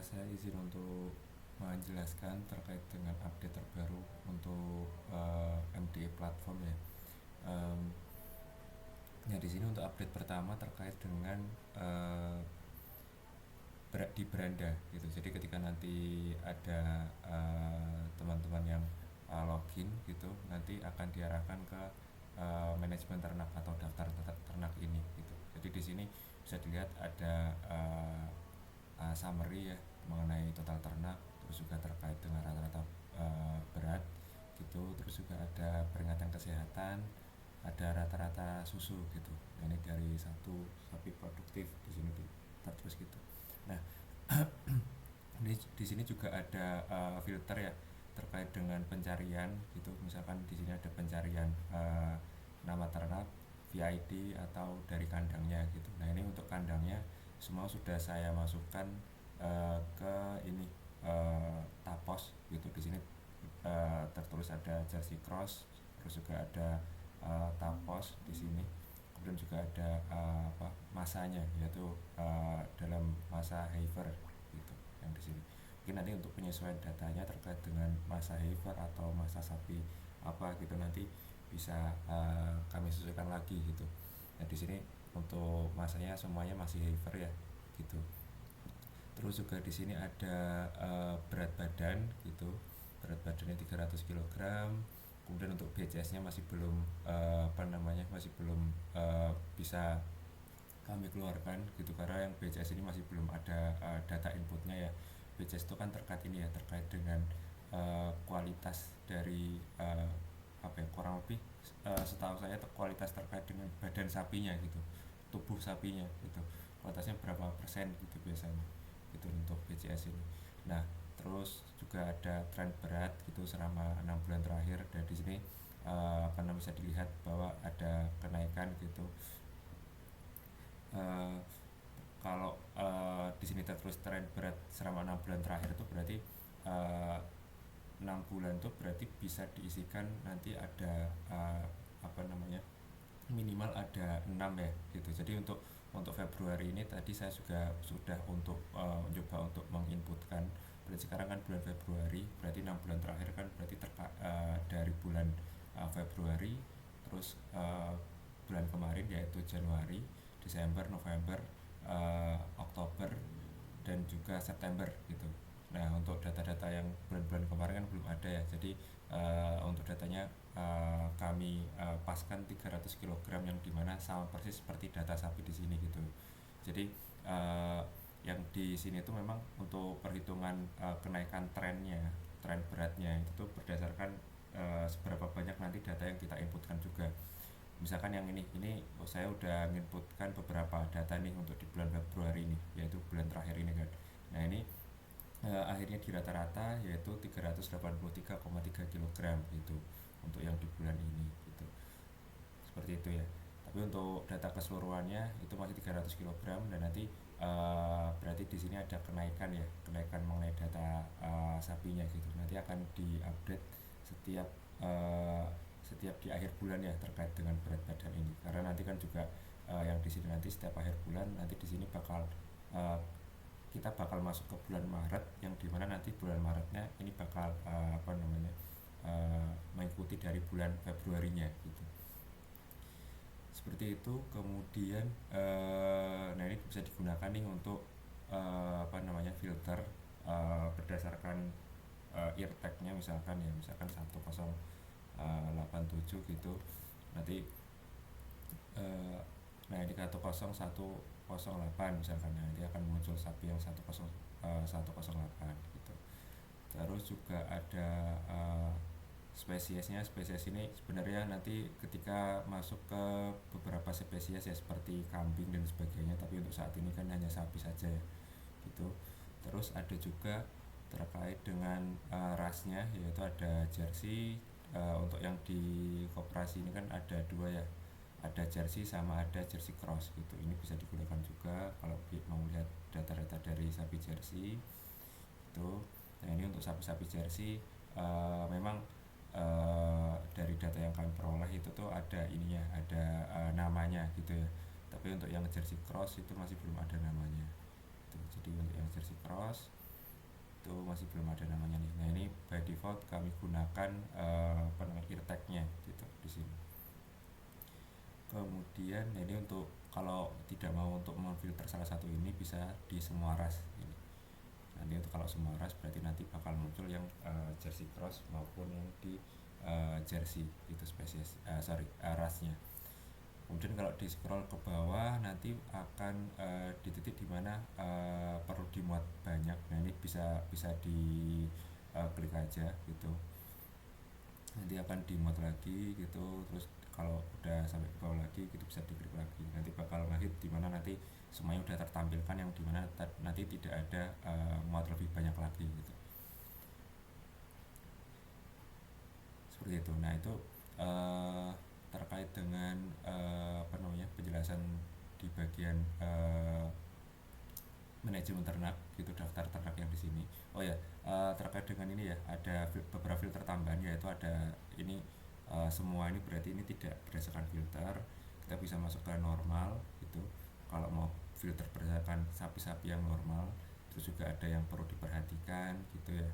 Saya izin untuk menjelaskan terkait dengan update terbaru untuk MDA platform ya. Um, ya di sini untuk update pertama terkait dengan di beranda gitu. Jadi ketika nanti ada teman-teman yang login gitu, nanti akan diarahkan ke manajemen ternak atau daftar ternak ini gitu. Jadi di sini bisa dilihat ada summary ya mengenai total ternak, terus juga terkait dengan rata-rata berat gitu, terus juga ada peringatan kesehatan, ada rata-rata susu gitu. Nah, ini dari satu sapi produktif di sini terus gitu. Nah, di sini juga ada filter ya terkait dengan pencarian gitu. Misalkan di sini ada pencarian nama ternak, VID atau dari kandangnya gitu. Nah, ini untuk kandangnya semua sudah saya masukkan ke ini tapos gitu. Di sini tertulis ada jersey cross, terus juga ada tapos di sini. Kemudian juga ada masanya, yaitu dalam masa heifer gitu yang di sini. Mungkin nanti untuk penyesuaian datanya terkait dengan masa heifer atau masa sapi apa gitu nanti bisa kami sesuaikan lagi gitu. Nah, di sini untuk masanya semuanya masih heifer ya gitu. Terus juga di sini ada berat badan gitu. Berat badannya 300 kg. Kemudian untuk BCS-nya masih belum masih belum bisa kami keluarkan gitu, karena yang BCS ini masih belum ada data inputnya ya. BCS itu kan terkait ini ya, terkait dengan kualitas dari kurang lebih setahu saya kualitas terkait dengan badan sapinya gitu, tubuh sapinya gitu, kualitasnya berapa persen gitu biasanya gitu untuk BCS ini. Nah, terus juga ada tren berat gitu selama 6 bulan terakhir, dan di sini bisa dilihat bahwa ada kenaikan gitu. uh, Kalau di sini tertulis tren berat selama 6 bulan terakhir itu berarti uh, 6 bulan itu berarti bisa diisikan nanti ada minimal ada 6 ya gitu. Jadi untuk Februari ini tadi saya juga sudah untuk mencoba untuk menginputkan. Berarti sekarang kan bulan Februari, berarti 6 bulan terakhir kan berarti dari bulan Februari, terus bulan kemarin yaitu Januari, Desember, November, Oktober, dan juga September gitu. Nah, untuk data-data yang bulan-bulan kemarin kan belum ada ya. Jadi untuk datanya kami paskan 300 kg yang dimana sama persis seperti data sapi di sini gitu. Jadi yang di sini itu memang untuk perhitungan kenaikan trennya, tren beratnya itu berdasarkan seberapa banyak nanti data yang kita inputkan juga. Misalkan yang ini saya udah inputkan beberapa data nih untuk di bulan Februari ini, yaitu bulan terakhir ini kan. Nah, ini akhirnya di rata-rata yaitu 383,3 kg gitu untuk yang di bulan ini gitu. Seperti itu ya. Tapi untuk data keseluruhannya itu masih 300 kg, dan nanti berarti di sini ada kenaikan ya, kenaikan mengenai data sapinya gitu. Nanti akan diupdate setiap uh, setiap di akhir bulan ya terkait dengan berat badan ini. Karena nanti kan juga yang di sini nanti setiap akhir bulan nanti di sini bakal uh, kita bakal masuk ke bulan Maret, yang dimana nanti bulan Maretnya ini bakal mengikuti dari bulan Februarinya gitu. Seperti itu. Kemudian nah ini bisa digunakan nih untuk filter berdasarkan ear tag-nya, misalkan ya, misalkan 1087 gitu. Nanti eh, nah ini 10108 misalkan, nanti akan muncul sapi yang 108 gitu. Terus juga ada spesiesnya. Spesies ini sebenarnya nanti ketika masuk ke beberapa spesies ya, seperti kambing dan sebagainya, tapi untuk saat ini kan hanya sapi saja ya gitu. Terus ada juga terkait dengan rasnya, yaitu ada jersey. Untuk yang di koperasi ini kan ada dua ya, ada jersey sama ada jersey cross gitu. Ini bisa digunakan juga kalau mau lihat data-data dari sapi jersey itu. Nah, ini untuk sapi-sapi jersey memang dari data yang kami peroleh itu tuh ada ininya, ada namanya gitu ya. Tapi untuk yang jersey cross itu masih belum ada namanya. Itu Jadi untuk yang jersey cross itu masih belum ada namanya nih. Nah ini by default kami gunakan ear tag-nya gitu di sini. Kemudian ini untuk kalau tidak mau untuk memfilter salah satu ini bisa di semua ras ini. Nanti untuk kalau semua ras berarti nanti bakal muncul yang jersey cross maupun yang di jersey itu spesies rasnya. Kemudian kalau di scroll ke bawah nanti akan di titik dimana perlu dimuat banyak. Nah ini bisa di klik aja gitu, nanti akan dimuat lagi gitu. Terus kalau udah sampai ke bawah lagi gitu bisa diklik lagi, nanti bakal ngehit dimana nanti semuanya udah tertampilkan, yang dimana nanti tidak ada muat lebih banyak lagi gitu, seperti itu. Nah itu terkait dengan penjelasan di bagian manajemen ternak gitu, daftar ternak yang di sini. Oh ya, terkait dengan ini ya, ada beberapa filter tambahan, yaitu ada ini semua ini berarti ini tidak berdasarkan filter, kita bisa masuk ke normal gitu. Kalau mau filter berdasarkan sapi-sapi yang normal, terus juga ada yang perlu diperhatikan gitu ya.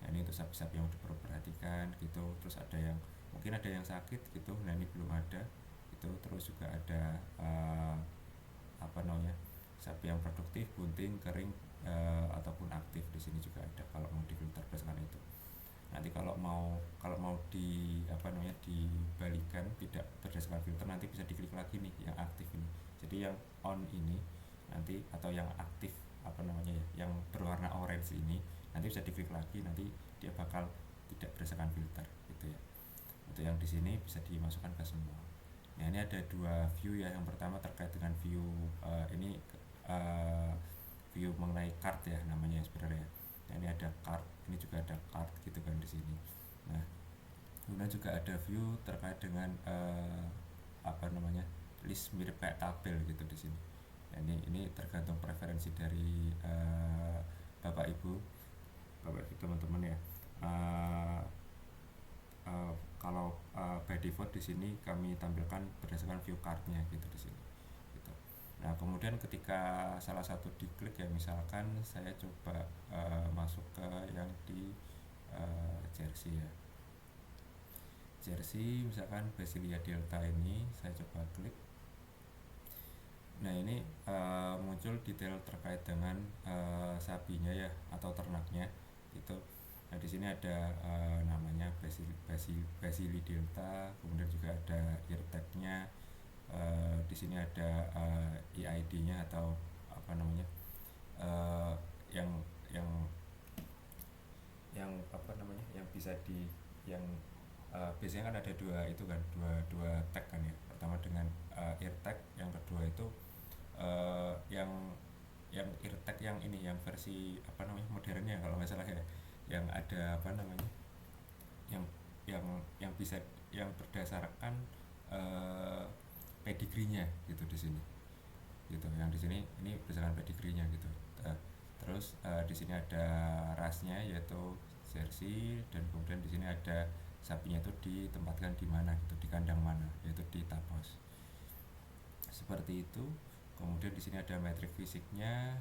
Nah ini untuk sapi-sapi yang perlu diperhatikan gitu. Terus ada yang mungkin ada yang sakit gitu, nah ini belum ada gitu. Terus juga ada sapi yang produktif, bunting, kering ataupun aktif, di sini juga ada kalau mau difilter berdasarkan itu. Nanti kalau mau dibalikan tidak berdasarkan filter, nanti bisa diklik lagi nih yang aktif ini. Jadi yang on ini nanti, atau yang aktif yang berwarna orange ini, nanti bisa diklik lagi, nanti dia bakal tidak berdasarkan filter gitu ya. Untuk yang di sini bisa dimasukkan ke semua. Nah ini ada dua view ya. Yang pertama terkait dengan view view mengenai card ya namanya sebenarnya. Nah ini ada card, ini juga ada card gitu kan di sini. Nah kemudian juga ada view terkait dengan list mirip kayak tabel gitu di sini. Nah, ini tergantung preferensi dari bapak ibu teman-teman ya. Kalau by default di sini kami tampilkan berdasarkan view cardnya gitu di sini gitu. Nah kemudian ketika salah satu diklik ya, misalkan saya coba masuk ke yang di jersey ya, jersey misalkan Basilia Delta, ini saya coba klik. Nah ini muncul detail terkait dengan sapinya ya, atau ternaknya gitu. Nah di sini ada namanya Basili Delta, kemudian juga ada ear tag-nya. Di sini ada EID-nya atau yang yang yang bisa yang biasanya kan ada dua itu kan, dua tag kan ya. Pertama dengan ear tag, yang kedua itu yang ear tag yang ini, yang versi modernnya kalau nggak salah ya, yang ada yang bisa yang berdasarkan pedigree-nya gitu di sini gitu. Yang di sini ini berdasarkan pedigree-nya gitu. Terus di sini ada rasnya yaitu jersey, dan kemudian di sini ada sapinya itu ditempatkan di mana gitu, di kandang mana, yaitu di tapos, seperti itu. Kemudian di sini ada metrik fisiknya,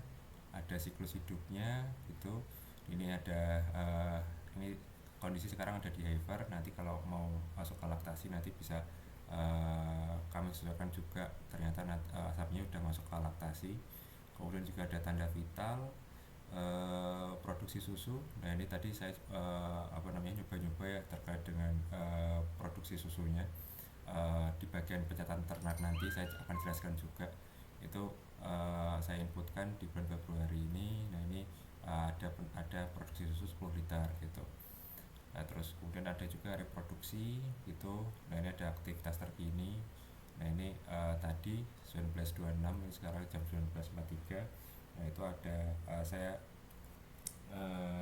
ada siklus hidupnya gitu. Ini ada ini kondisi sekarang ada di heifer, nanti kalau mau masuk ke laktasi nanti bisa kami sesuaikan juga, ternyata sapinya udah masuk ke laktasi. Kemudian juga ada tanda vital, produksi susu. Nah ini tadi saya nyoba-nyoba ya terkait dengan produksi susunya. Di bagian pencatatan ternak nanti saya akan jelaskan juga itu. Saya inputkan di bulan Februari ini. Nah ini ada produksi susu 10 liter gitu. Nah, terus kemudian ada juga reproduksi gitu. Nah ini ada aktivitas terkini. Nah ini tadi 19.26, ini sekarang jam 19.43. Nah itu ada saya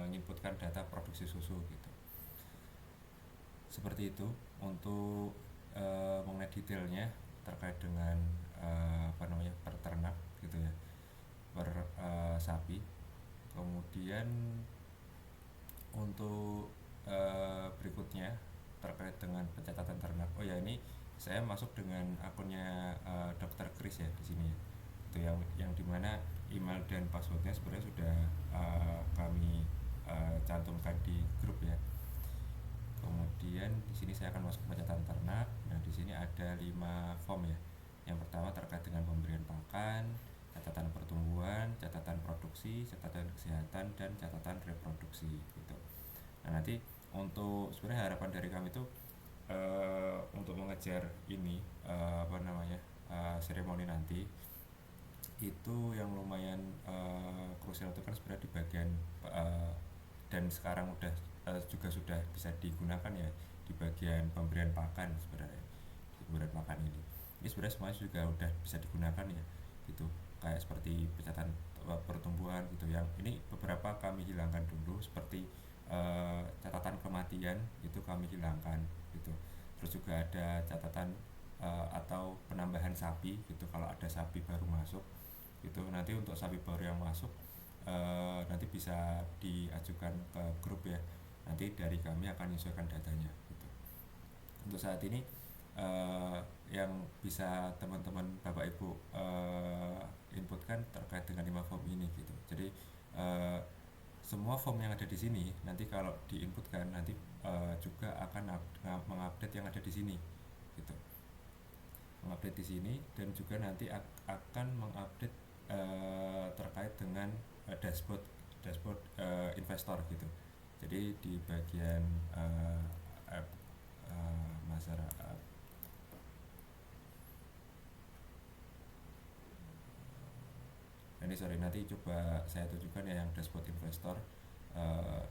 inputkan data produksi susu gitu, seperti itu. Untuk mengenai detailnya terkait dengan peternak gitu ya, per sapi. Kemudian untuk berikutnya terkait dengan pencatatan ternak. Oh ya, ini saya masuk dengan akunnya Dr. Chris ya di sini ya. Itu yang dimana email dan passwordnya sebenarnya sudah kami cantumkan di grup ya. Kemudian di sini saya akan masuk ke pencatatan ternak. Nah, di sini ada 5 form ya. Yang pertama terkait dengan pemberian pakan, catatan pertumbuhan, catatan produksi, catatan kesehatan, dan catatan reproduksi gitu. Nah, nanti untuk sebenarnya harapan dari kami itu untuk mengejar ini seremoni nanti itu yang lumayan krusial itu kan sebenarnya di bagian uh, dan sekarang udah juga sudah bisa digunakan ya di bagian pemberian pakan sebenarnya. Di pemberian pakan ini sebenarnya semuanya juga udah bisa digunakan ya gitu, kayak seperti pencatatan pertumbuhan gitu. Yang ini beberapa kami hilangkan dulu, seperti catatan kematian itu kami hilangkan gitu. Terus juga ada catatan atau penambahan sapi gitu, kalau ada sapi baru masuk gitu. Nanti untuk sapi baru yang masuk nanti bisa diajukan ke grup ya, nanti dari kami akan menyesuaikan datanya gitu. Untuk saat ini yang bisa teman-teman bapak ibu inputkan terkait dengan 5 form ini gitu. Jadi semua form yang ada di sini nanti kalau diinputkan nanti juga akan mengupdate yang ada di sini gitu, mengupdate di sini, dan juga nanti akan mengupdate terkait dengan dashboard dashboard investor gitu. Jadi di bagian masyarakat ini nanti coba saya tunjukkan ya yang dashboard investor uh,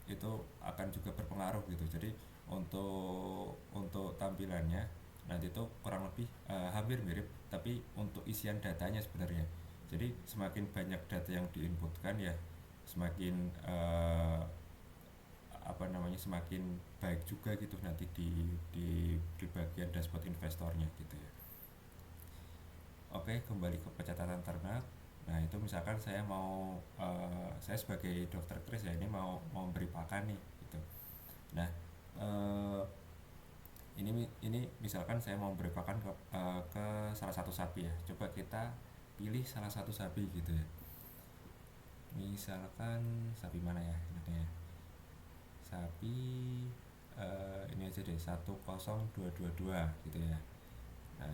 itu akan juga berpengaruh gitu. Jadi untuk tampilannya nanti itu kurang lebih hampir mirip, tapi untuk isian datanya sebenarnya. Jadi semakin banyak data yang diinputkan ya semakin semakin baik juga gitu nanti di bagian dashboard investornya gitu ya. Oke, kembali ke pencatatan ternak. Nah, itu misalkan saya mau saya sebagai dokter Kris ya, ini mau beri pakan nih gitu. Nah, eh, ini misalkan saya mau beri pakan ke salah satu sapi ya. Coba kita pilih salah satu sapi gitu ya. Misalkan sapi mana ya? Ini ya. Sapi ini aja deh, 10222 gitu ya. Nah,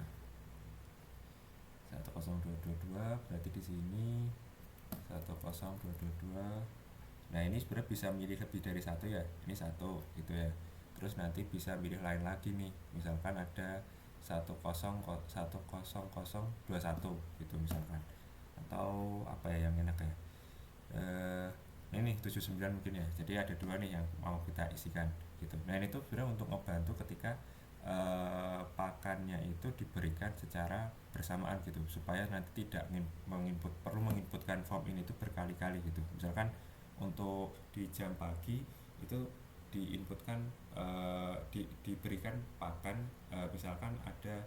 10222 berarti di sini 10222. Nah, ini sebenarnya bisa milih lebih dari satu ya, ini satu gitu ya. Terus nanti bisa milih lain lagi nih, misalkan ada 10021 gitu misalkan, atau apa ya yang enak ya, ini 79 mungkin ya. Jadi ada dua nih yang mau kita isikan gitu. Nah, ini tuh sebenarnya untuk membantu ketika pakannya itu diberikan secara bersamaan gitu, supaya nanti tidak perlu menginputkan form ini tuh berkali-kali gitu. Misalkan untuk di jam pagi itu diinputkan diberikan pakan misalkan ada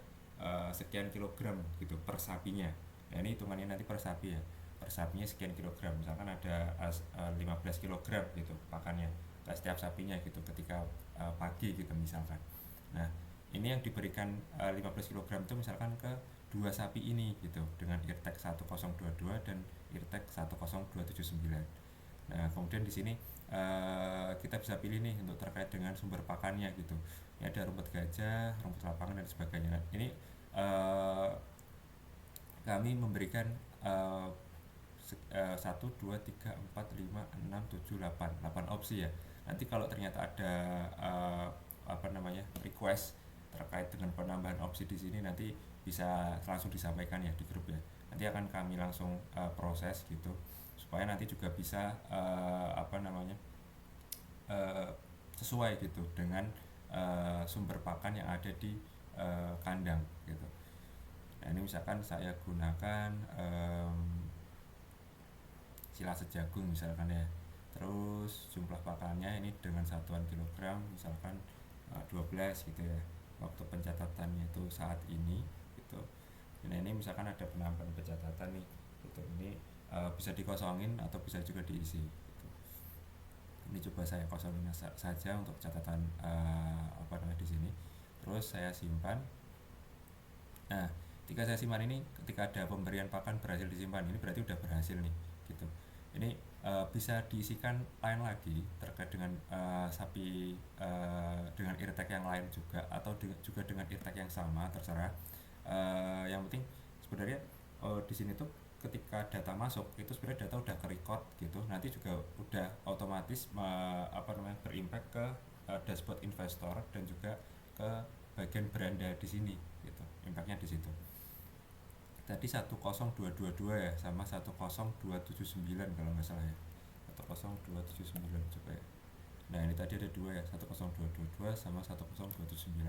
sekian kilogram gitu per sapinya. Nah, ini hitungannya nanti per sapi ya, per sapinya sekian kilogram, misalkan ada 15 kilogram gitu pakannya ke setiap sapinya gitu ketika pagi gitu misalkan. Nah, ini yang diberikan 15 kilogram itu misalkan ke dua sapi ini gitu dengan IRTEK 1022 dan IRTEK 10279. Nah, kemudian di sini kita bisa pilih nih untuk terkait dengan sumber pakannya gitu. Ini ada rumput gajah, rumput lapangan dan sebagainya. Nah, ini kami memberikan 1, 2, 3, 4, 5, 6, 7, 8 opsi ya. Nanti kalau ternyata ada request terkait dengan penambahan opsi di sini, nanti bisa langsung disampaikan ya di grup ya. Nanti akan kami langsung proses gitu, supaya nanti juga bisa sesuai gitu dengan sumber pakan yang ada di kandang gitu. Nah, ini misalkan saya gunakan silase jagung misalkan ya. Terus jumlah pakannya ini dengan satuan kilogram misalkan 12 gitu ya. Waktu pencatatannya itu saat ini gitu. Nah, ini misalkan ada penambahan pencatatan nih gitu. Ini bisa dikosongin atau bisa juga diisi gitu. Ini coba saya kosongin saja untuk catatan di sini. Terus saya simpan. Nah, Ketika saya simpan ini, ketika ada pemberian pakan berhasil disimpan, ini berarti udah berhasil nih gitu. Ini bisa diisikan lain lagi terkait dengan sapi dengan ear tag yang lain juga, atau juga dengan ear tag yang sama, terserah. Yang penting sebenarnya di sini tuh ketika data masuk itu sebenarnya data udah ke record gitu, nanti juga udah otomatis berimpact ke dashboard investor dan juga ke bagian beranda di sini gitu, impactnya di situ. Tadi 10222 ya, sama 10279 kalau nggak salah ya, 10279 coba ya. Nah ini tadi ada dua ya, 10222 sama 10279.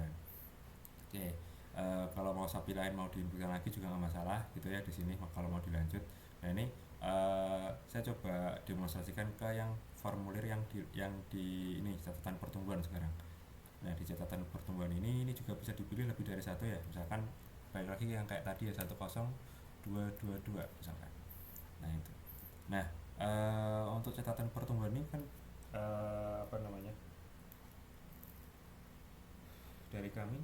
Oke, kalau mau sapi lain mau diinputkan lagi juga nggak masalah gitu ya di sini kalau mau dilanjut. Nah ini saya coba demonstrasikan ke yang formulir yang di ini catatan pertumbuhan sekarang. Nah di catatan pertumbuhan ini juga bisa dipilih lebih dari satu ya, misalkan balik lagi yang kayak tadi ya, 10222 misalkan. Nah itu. Nah untuk catatan pertumbuhan ini kan apa namanya, dari kami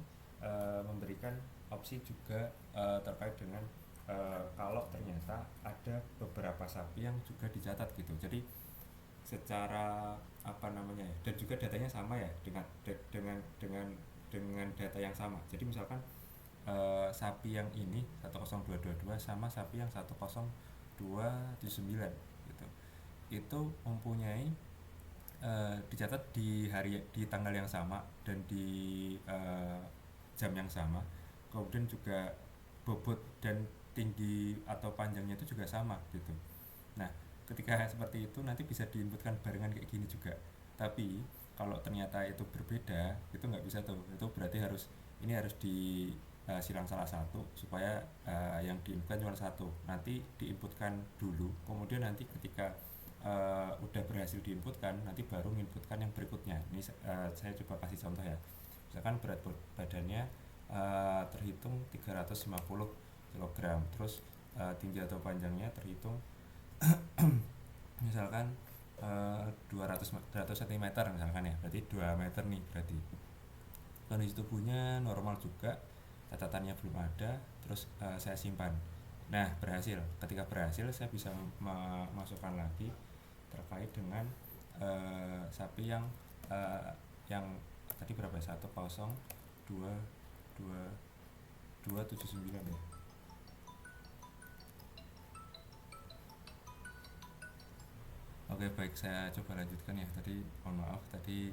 memberikan opsi juga terkait dengan kalau ternyata ada beberapa sapi yang juga dicatat gitu. Jadi secara apa namanya ya, dan juga datanya sama ya, dengan data yang sama. Jadi misalkan sapi yang ini 10222 sama sapi yang 10279 gitu, itu mempunyai dicatat di tanggal yang sama dan di jam yang sama, kemudian juga bobot dan tinggi atau panjangnya itu juga sama gitu. Nah ketika seperti itu nanti bisa diinputkan barengan kayak gini juga. Tapi kalau ternyata itu berbeda, itu nggak bisa tuh, itu berarti harus di silang salah satu supaya yang diinputkan cuma satu, nanti diinputkan dulu, kemudian nanti ketika udah berhasil diinputkan nanti baru menginputkan yang berikutnya. Ini saya coba kasih contoh ya, misalkan berat badannya terhitung 350 kg, terus tinggi atau panjangnya terhitung misalkan 200 cm misalkan ya, berarti 2 meter nih, berarti kondisi tubuhnya normal juga, catatannya belum ada, terus saya simpan. Nah berhasil, ketika berhasil saya bisa masukkan lagi terkait dengan sapi yang tadi berapa ya, 1022279 ya. Oke baik, saya coba lanjutkan ya. Tadi mohon maaf, tadi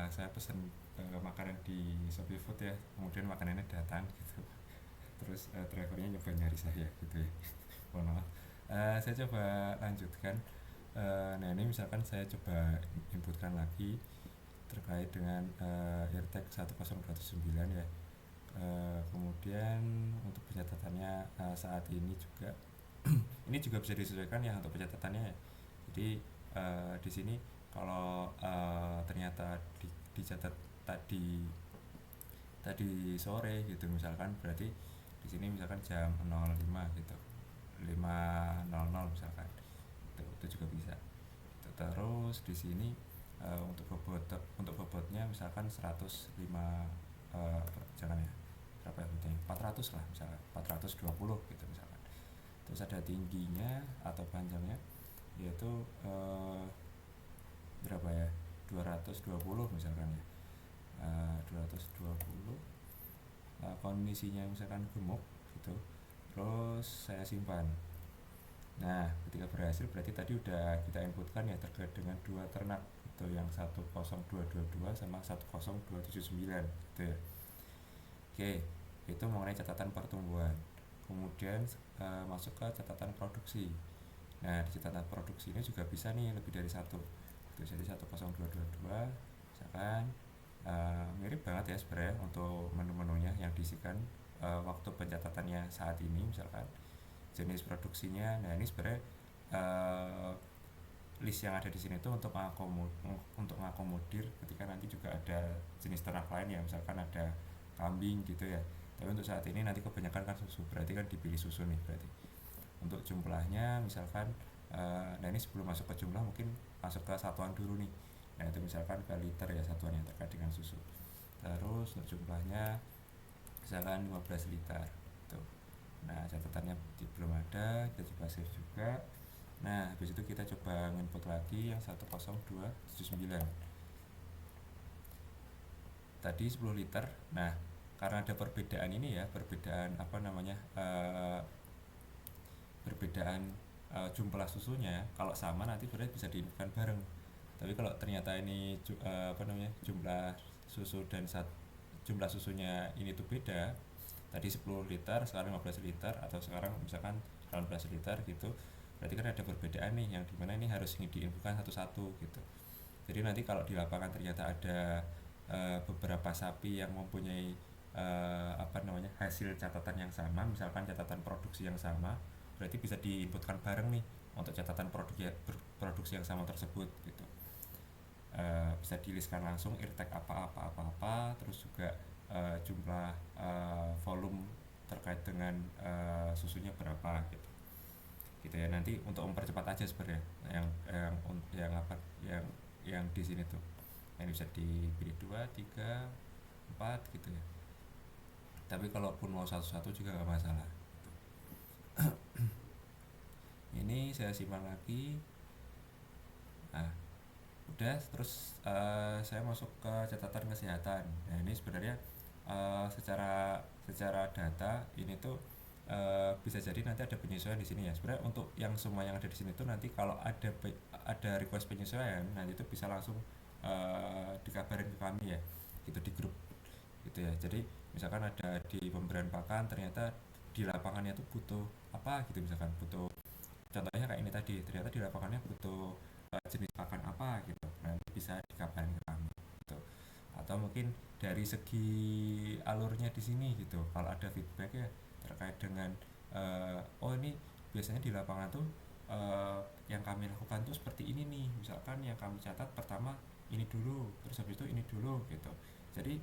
saya pesan makanan di Shopee Food ya, kemudian makanannya datang gitu, terus drivernya nyoba nyari saya gitu ya. Mohon maaf. Saya coba lanjutkan. Nah ini misalkan saya coba inputkan lagi terkait dengan AirTag 10279 ya. Kemudian untuk pencatatannya saat ini juga ini juga bisa disesuaikan ya untuk pencatatannya ya. Jadi di sini kalau ternyata dicatat tadi sore gitu misalkan, berarti di sini misalkan jam 05 gitu, 5.00 misalkan, itu juga bisa. Terus di sini untuk bobotnya misalkan 105 jangan ya, berapa ya bobotnya, 400 lah misalkan, 420 gitu misalkan. Terus ada tingginya atau panjangnya yaitu berapa ya, 220 misalkan ya, 220. Kondisinya misalkan gemuk gitu, terus saya simpan. Nah ketika berhasil berarti tadi udah kita inputkan ya terkait dengan dua ternak itu, yang 10222 sama 10279 gitu ya. Oke, itu mengenai catatan pertumbuhan. Kemudian masuk ke catatan produksi. Nah di catatan produksi ini juga bisa nih lebih dari satu itu, jadi 10222 misalkan mirip banget ya sebenarnya untuk menu-menunya yang diisikan waktu pencatatannya saat ini, misalkan jenis produksinya. Nah ini sebenarnya list yang ada di sini tuh untuk mengakomodir ketika nanti juga ada jenis ternak lain ya, misalkan ada kambing gitu ya. Tapi untuk saat ini nanti kebanyakan kan susu, berarti kan dipilih susu nih berarti. Untuk jumlahnya misalkan nah ini sebelum masuk ke jumlah mungkin masuk ke satuan dulu nih. Nah itu misalkan ke liter ya, satuan yang terkait dengan susu. Terus untuk jumlahnya misalkan 15 liter tuh. Nah catatannya belum ada, kita coba save juga. Nah habis itu kita coba input lagi yang 10279 tadi 10 liter. Nah karena ada perbedaan ini ya, perbedaan apa namanya, perbedaan jumlah susunya. Kalau sama nanti sebenarnya bisa diinputkan bareng, tapi kalau ternyata ini apa namanya, jumlah susu dan jumlah susunya ini tuh beda, tadi 10 liter sekarang 15 liter atau sekarang misalkan 18 liter gitu, berarti kan ada perbedaan nih yang dimana ini harus diinputkan satu-satu gitu. Jadi nanti kalau di lapangan ternyata ada beberapa sapi yang mempunyai apa namanya, hasil catatan yang sama, misalkan catatan produksi yang sama, berarti bisa diinputkan bareng nih untuk catatan produksi yang sama tersebut gitu. Bisa di-listkan langsung irtag apa, terus juga jumlah volume terkait dengan susunya berapa gitu. Gitu ya, nanti untuk mempercepat aja sebenarnya yang apa, yang di sini tuh yang bisa dipilih 2, 3, 4 gitu ya. Tapi kalaupun mau satu-satu juga nggak masalah. Ini saya simpan lagi. Nah udah, terus saya masuk ke catatan kesehatan. Nah ini sebenarnya secara secara data ini tuh bisa jadi nanti ada penyesuaian di sini ya. Sebenarnya untuk yang semua yang ada di sini tuh nanti kalau ada request penyesuaian, nanti itu bisa langsung dikabarin ke kami ya, gitu di grup gitu ya. Jadi misalkan ada di pemberian pakan ternyata di lapangannya tuh butuh apa gitu, misalkan butuh, contohnya kayak ini tadi, ternyata di lapangannya butuh jenis pakan apa gitu, nanti bisa dikabarin ke kami gitu. Atau mungkin dari segi alurnya di sini gitu, kalau ada feedback ya terkait dengan oh ini biasanya di lapangan tuh yang kami lakukan tuh seperti ini nih, misalkan yang kami catat pertama ini dulu, terus habis itu ini dulu gitu. Jadi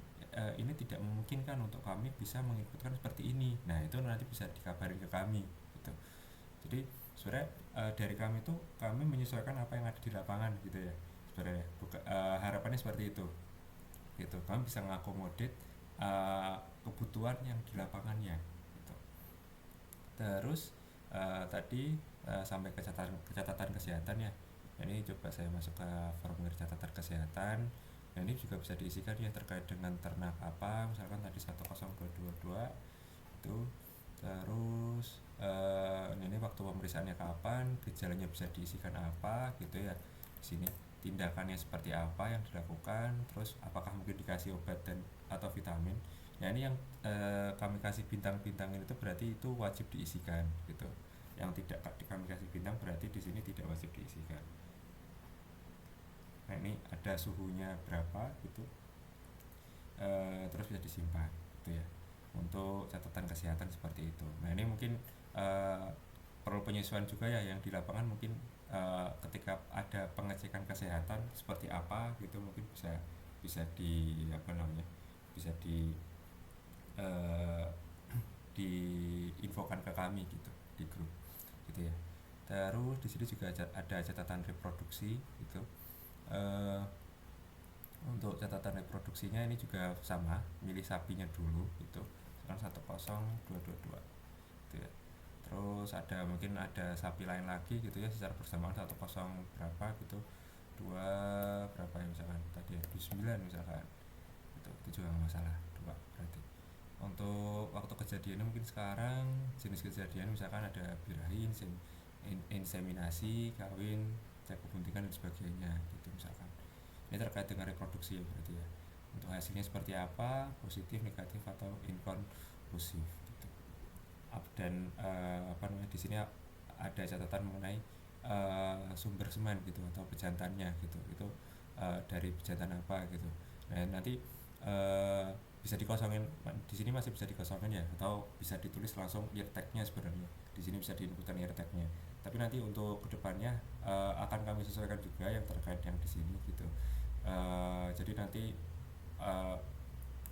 ini tidak memungkinkan untuk kami bisa menginputkan seperti ini. Nah itu nanti bisa dikabarin ke kami gitu. Jadi sebenarnya dari kami tuh kami menyesuaikan apa yang ada di lapangan gitu ya sebenarnya. Harapannya seperti itu gitu, kami bisa ngakomodit kebutuhan yang di lapangannya gitu. Terus tadi sampai ke catatan kesehatan ya. Nah, ini coba saya masuk ke formulir catatan kesehatan. Nah ini juga bisa diisikan ya terkait dengan ternak apa, misalkan tadi 10222 itu. Terus ini waktu pemeriksaannya kapan, gejalanya bisa diisikan apa gitu ya di sini, tindakannya seperti apa yang dilakukan, terus apakah mungkin dikasih obat dan atau vitamin. Nah ini yang kami kasih bintang-bintang itu berarti itu wajib diisikan gitu. Yang tidak kami kasih bintang berarti di sini tidak wajib diisikan. Nah ini ada suhunya berapa gitu, terus bisa disimpan gitu ya untuk catatan kesehatan seperti itu. Nah ini mungkin uh, perlu penyesuaian juga ya yang di lapangan, mungkin ketika ada pengecekan kesehatan seperti apa gitu, mungkin bisa bisa di apa namanya, bisa uh, diinfokan ke kami gitu di grup gitu ya. Terus di sini juga ada catatan reproduksi gitu. Uh, untuk catatan reproduksinya ini juga sama, milih sapinya dulu gitu, sekarang 10222 gitu ya. Terus ada mungkin ada sapi lain lagi gitu ya secara bersamaan 10 berapa gitu, dua berapa ya, misalkan tadi ya 29 misalkan itu juga nggak masalah, dua berarti. Untuk waktu kejadiannya mungkin sekarang jenis kejadian misalkan ada birahi, inseminasi, kawin, cek kebuntingan dan sebagainya gitu misalkan. Ini terkait dengan reproduksi ya berarti ya. Untuk hasilnya seperti apa, positif, negatif atau inkonklusif gitu. Dan apa namanya, di sini ada catatan mengenai sumber semen gitu atau pejantannya gitu. Itu dari pejantan apa gitu. Nah, nanti bisa dikosongin di sini, masih bisa dikosongin ya, atau bisa ditulis langsung ear tag-nya sebenarnya. Di sini bisa diinputkan ear tag-nya. Tapi nanti untuk kedepannya akan kami sesuaikan juga yang terkait yang di sini gitu. Jadi nanti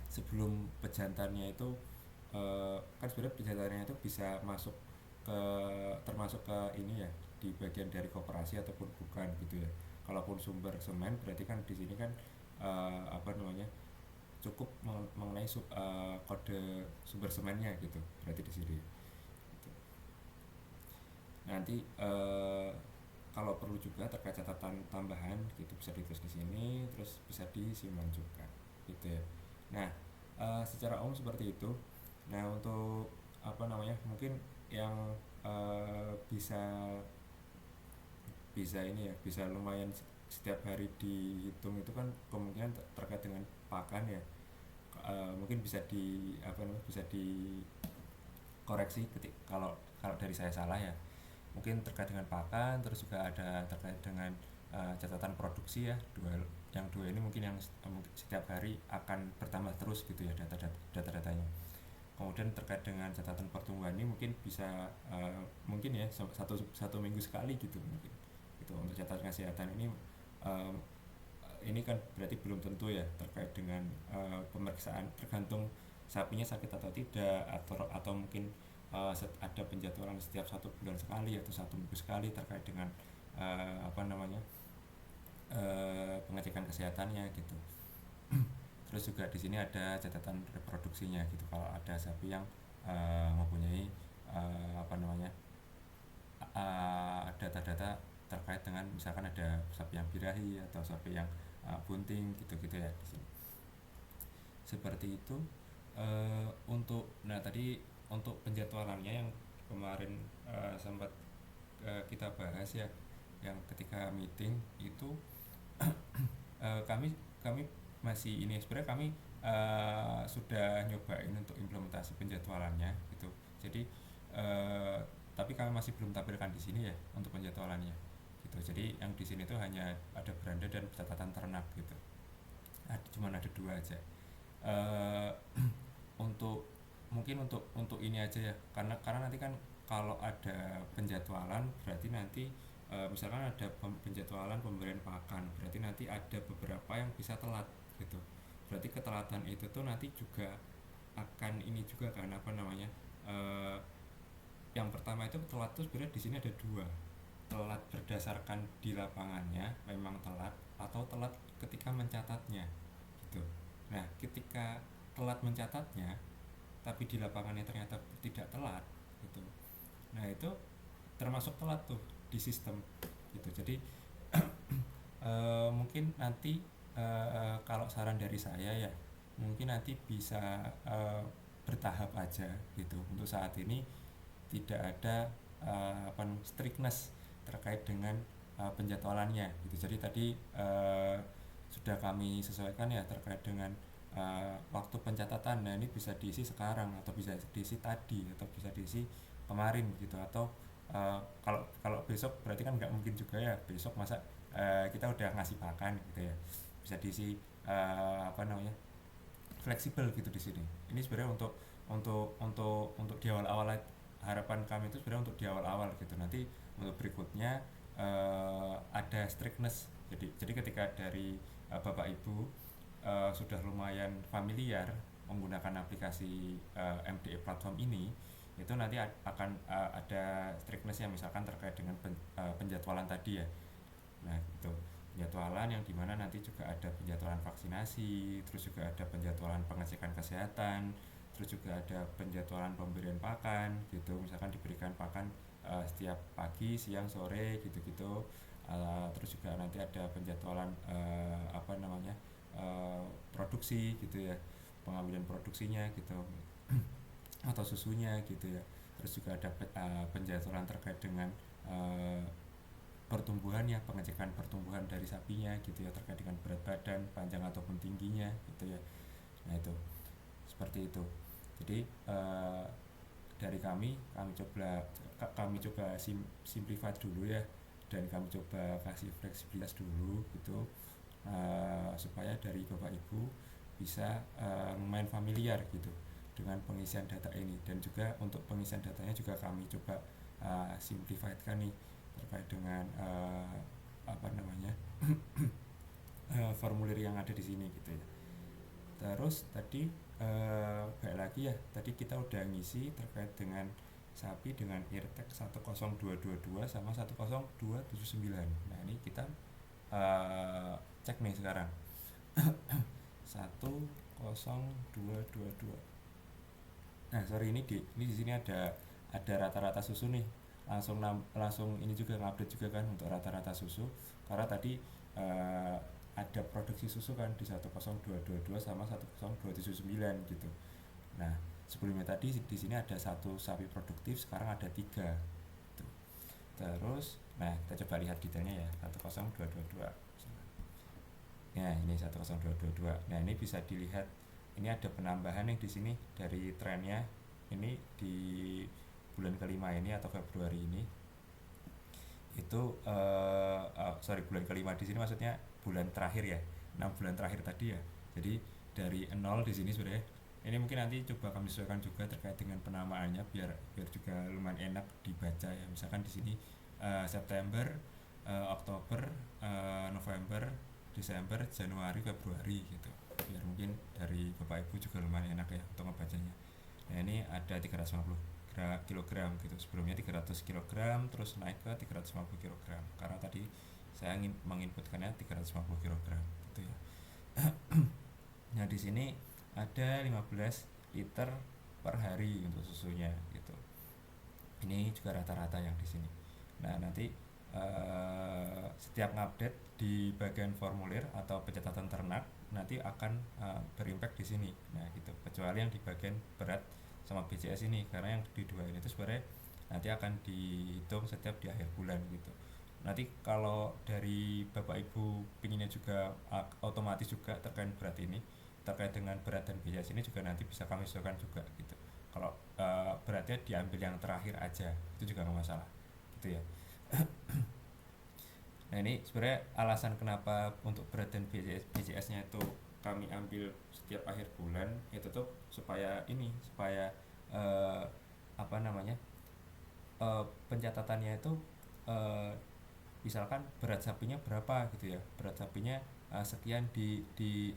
sebelum pejantannya itu kan sebenarnya pejantannya itu bisa masuk ke, termasuk ke ini ya, di bagian dari koperasi ataupun bukan gitu ya. Kalaupun sumber semen berarti kan di sini kan apa namanya, cukup mengenai kode sumber semennya gitu berarti di sini. Nanti kalau perlu juga terkait catatan tambahan gitu bisa ditulis di sini, terus bisa disimpan juga gitu ya. Nah, secara umum seperti itu. Nah, untuk apa namanya, mungkin yang bisa bisa ini ya, bisa lumayan setiap hari dihitung itu kan kemungkinan terkait dengan pakan ya. Mungkin bisa di apa namanya, bisa dikoreksi kalau kalau dari saya salah ya, mungkin terkait dengan pakan, terus juga ada terkait dengan catatan produksi ya. Yang dua ini mungkin yang setiap hari akan bertambah terus gitu ya, data-datanya. Kemudian terkait dengan catatan pertumbuhan ini mungkin bisa mungkin ya satu minggu sekali gitu mungkin itu untuk catatan kesehatan ini. um, ini kan berarti belum tentu ya terkait dengan pemeriksaan, tergantung sapinya sakit atau tidak, atau mungkin ada penjadwalan setiap 1 bulan sekali atau 1 minggu sekali terkait dengan apa namanya, pengecekan kesehatannya gitu. Terus juga di sini ada catatan reproduksinya gitu, kalau ada sapi yang mempunyai apa namanya, data-data terkait dengan misalkan ada sapi yang birahi atau sapi yang bunting gitu-gitu ya di sini. Seperti itu. Untuk nah tadi untuk penjadwalannya yang kemarin sempat kita bahas ya, yang ketika meeting itu kami kami masih ini sebenarnya kami sudah nyobain untuk implementasi penjadwalannya gitu. Jadi uh, tapi kami masih belum tampilkan di sini ya untuk penjadwalannya gitu. Jadi yang di sini tuh hanya ada beranda dan catatan ternak gitu. Cuman ada dua aja. uh, untuk mungkin untuk ini aja ya, karena nanti kan kalau ada penjadwalan berarti nanti misalkan ada penjadwalan pemberian pakan, berarti nanti ada beberapa yang bisa telat gitu. Berarti ketelatan itu tuh nanti juga akan ini juga kan apa namanya, eh, yang pertama itu telat tuh sebenarnya di sini ada dua. Telat berdasarkan di lapangannya memang telat, atau telat ketika mencatatnya gitu. Nah, ketika telat mencatatnya tapi di lapangannya ternyata tidak telat gitu, nah itu termasuk telat tuh di sistem gitu. Jadi mungkin nanti kalau saran dari saya ya, mungkin nanti bisa bertahap aja gitu. Untuk saat ini tidak ada strictness terkait dengan penjadwalannya gitu. Jadi tadi sudah kami sesuaikan ya terkait dengan waktu pencatatan. Nah, ini bisa diisi sekarang atau bisa diisi tadi atau bisa diisi kemarin gitu. Atau kalau kalau besok berarti kan nggak mungkin juga ya, besok masa kita udah ngasih pakan gitu ya. Bisa diisi apa namanya, fleksibel gitu di sini. Ini sebenarnya untuk di awal-awal, harapan kami itu sebenarnya untuk di awal-awal gitu. Nanti untuk berikutnya ada strictness. Jadi ketika dari Bapak Ibu sudah lumayan familiar menggunakan aplikasi MDE platform ini, itu nanti akan ada strictness yang misalkan terkait dengan penjadwalan tadi ya. Nah, itu penjadwalan yang dimana nanti juga ada penjadwalan vaksinasi, terus juga ada penjadwalan pengecekan kesehatan, terus juga ada penjadwalan pemberian pakan gitu. Misalkan diberikan pakan setiap pagi, siang, sore gitu-gitu. Terus juga nanti ada penjadwalan apa namanya, produksi gitu ya, pengambilan produksinya gitu atau susunya gitu ya. Terus juga ada penjadwalan terkait dengan pertumbuhannya, pengecekan pertumbuhan dari sapinya gitu ya, terkait dengan berat badan, panjang ataupun tingginya gitu ya. Nah, itu seperti itu. Jadi dari kami coba simplify dulu ya, dan kami coba kasih fleksibilitas dulu gitu, supaya dari Bapak Ibu bisa lumayan familiar gitu dengan pengisian data ini. Dan juga untuk pengisian datanya juga kami coba simplify kan nih terkait dengan apa namanya formulir yang ada di sini gitu ya. Terus tadi balik lagi ya, tadi kita udah ngisi terkait dengan sapi dengan IRTEK 10222 sama 10279. Nah, ini kita cek nih sekarang 10222. Nah, sorry, ini di sini ada rata-rata susu nih. langsung ini juga ngupdate juga kan untuk rata-rata susu, karena tadi uh, ada produksi susu kan di 10222 sama 10279 gitu. Nah, sebelumnya tadi di sini ada satu sapi produktif, sekarang ada tiga. Tuh. Terus, nah kita coba lihat detailnya ya, 10222. Nah, ini 10222. Nah, ini bisa dilihat ini ada penambahan yang di sini dari trennya. Ini di bulan kelima ini atau Februari ini itu sorry, bulan kelima di sini maksudnya bulan terakhir ya, 6 bulan terakhir tadi ya. Jadi dari 0 di sini sebenarnya ini mungkin nanti coba kami sesuaikan juga terkait dengan penamaannya biar biar juga lumayan enak dibaca ya. Misalkan di sini September, Oktober, November, Desember, Januari, Februari gitu. Biar mungkin dari Bapak Ibu juga lumayan enak ya untuk membacanya. Nah, ini ada 350 kilogram gitu. Sebelumnya 300 kilogram terus naik ke 350 kilogram. Karena tadi saya ingin menginputkannya 350 kilogram gitu ya. Nah, di sini ada 15 liter per hari untuk susunya gitu. Ini juga rata-rata yang di sini. Nah, nanti setiap update di bagian formulir atau pencatatan ternak nanti akan berimpact di sini. Nah, gitu. Kecuali yang di bagian berat sama BCS ini, karena yang di dua ini itu sebenarnya nanti akan dihitung setiap di akhir bulan gitu. Nanti kalau dari Bapak Ibu pinginnya juga otomatis juga terkait berat ini, terkait dengan berat dan BCS ini juga nanti bisa kami sesuaikan juga gitu. Kalau beratnya diambil yang terakhir aja itu juga nggak masalah gitu ya. Nah, ini sebenarnya alasan kenapa untuk berat dan BCS-nya itu kami ambil setiap akhir bulan itu tuh supaya ini supaya eh, apa namanya pencatatannya itu eh, misalkan berat sapinya berapa gitu ya, berat sapinya sekian di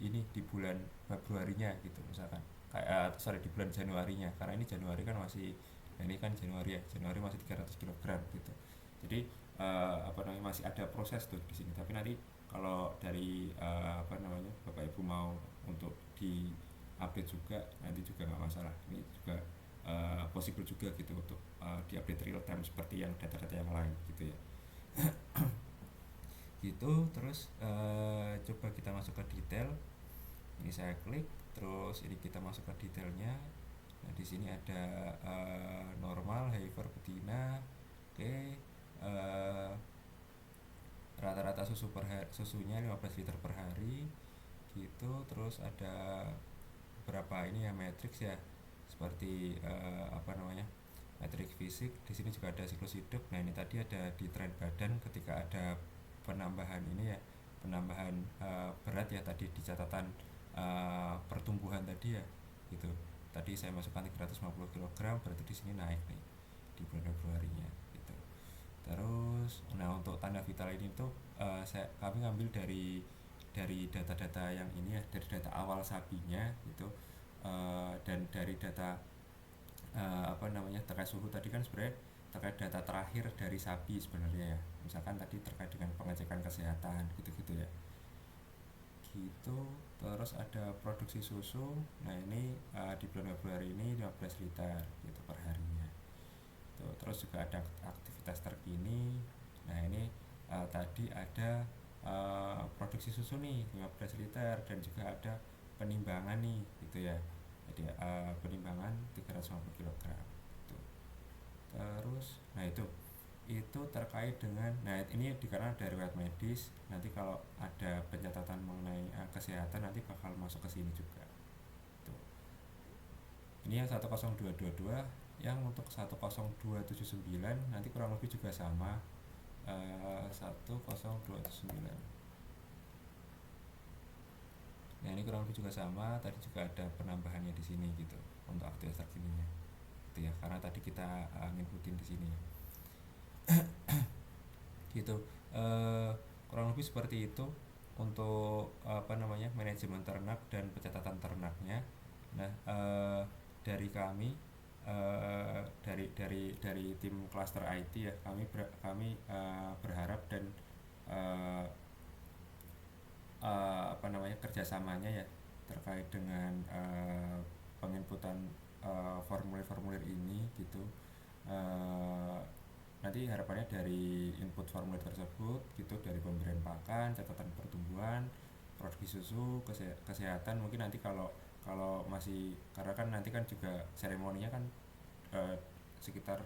ini di bulan Februarinya gitu misalkan kayak sorry di bulan Januarinya, karena ini Januari kan masih ini kan Januari ya, Januari masih 300 kilogram gitu. Jadi apa namanya masih ada proses tuh di sini, tapi nanti kalau dari apa namanya Bapak Ibu mau untuk di update juga nanti juga nggak masalah, ini juga possible juga gitu untuk di update real time seperti yang data-data yang lain gitu ya. Gitu. Terus coba kita masuk ke detail. Ini saya klik, terus ini kita masuk ke detailnya. Nah, di sini ada normal, heifer, betina. Oke. Rata-rata susunya 15 liter per hari gitu. Terus ada beberapa ini ya matrix ya, seperti apa namanya metrik fisik. Di sini juga ada siklus hidup. Nah, ini tadi ada di tren badan ketika ada penambahan ini ya, penambahan berat ya tadi di catatan pertumbuhan tadi ya gitu. Tadi saya masukkan 350 kg, berarti di sini naik nih di bulan Februarinya gitu. Terus nah untuk tanda vital ini tuh kami ngambil dari data-data yang ini ya, dari data awal sapinya gitu. Dan dari data apa namanya terkait suhu tadi kan sebenarnya terkait data terakhir dari sapi sebenarnya ya, misalkan tadi terkait dengan pengecekan kesehatan gitu-gitu ya gitu. Terus ada produksi susu. Nah, ini di bulan Februari ini 15 liter gitu per harinya tuh. Terus juga ada aktivitas terkini. Nah, ini tadi ada produksi susu nih 15 liter dan juga ada penimbangan nih gitu ya. Jadi penimbangan 350 kg gitu. Terus nah itu terkait dengan, nah ini dikarenakan dari riwayat medis, nanti kalau ada pencatatan mengenai kesehatan nanti bakal masuk ke sini juga tuh. Ini yang 10222, yang untuk 10279 nanti kurang lebih juga sama 10279. Nah, ini kurang lebih juga sama, tadi juga ada penambahannya di sini gitu untuk aktivitas terkininya gitu ya, karena tadi kita ngikutin di sini ya. Gitu. Kurang lebih seperti itu untuk apa namanya manajemen ternak dan pencatatan ternaknya. Nah, dari kami dari tim cluster IT ya, kami berharap dan uh, apa namanya kerjasamanya ya terkait dengan penginputan formulir-formulir ini gitu. uh, nanti harapannya dari input formulir tersebut gitu, dari pemberian pakan, catatan pertumbuhan, produksi susu, kesehatan, mungkin nanti kalau kalau masih, karena kan nanti kan juga seremoninya kan eh, sekitar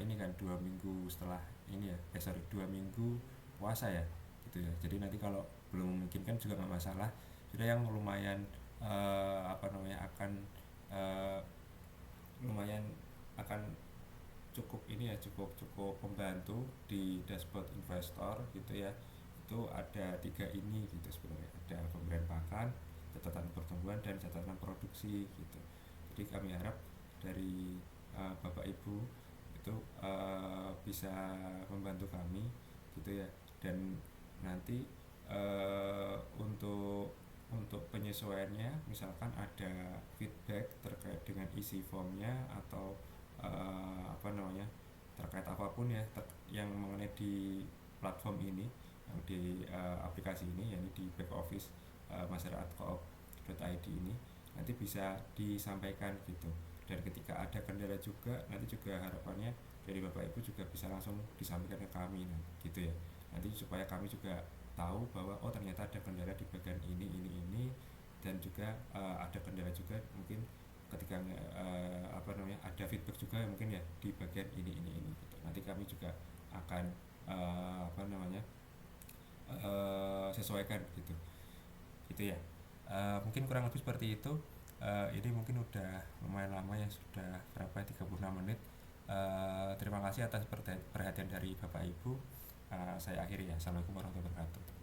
ini kan 2 minggu setelah ini ya, sorry, 2 minggu puasa ya gitu ya. Jadi nanti kalau belum memungkinkan juga nggak masalah, sudah yang lumayan apa namanya, akan eh, lumayan akan cukup ini ya, cukup cukup membantu di dashboard investor gitu ya. Itu ada tiga ini gitu sebenarnya, ada pemberian pakan, catatan pertumbuhan, dan catatan produksi gitu. Jadi kami harap dari bapak ibu itu bisa membantu kami gitu ya. Dan nanti untuk penyesuaiannya, misalkan ada feedback terkait dengan isi formnya atau apa namanya, terkait apapun ya, yang mengenai di platform ini, yang di aplikasi ini, yakni di back office masyarakat koop.id ini, nanti bisa disampaikan gitu. Dan ketika ada kendala juga, nanti juga harapannya dari bapak ibu juga bisa langsung disampaikan ke kami, nah, gitu ya. Nanti supaya kami juga tahu bahwa oh ternyata ada kendala di bagian ini, dan juga ada kendala juga mungkin ketika apa namanya, ada feedback juga mungkin ya di bagian ini gitu. Nanti kami juga akan apa namanya, sesuaikan gitu gitu ya. Mungkin kurang lebih seperti itu. Ini mungkin udah lumayan lama ya, sudah berapa, 36 menit. Terima kasih atas perhatian dari bapak ibu. Saya akhiri ya. Assalamualaikum warahmatullahi wabarakatuh.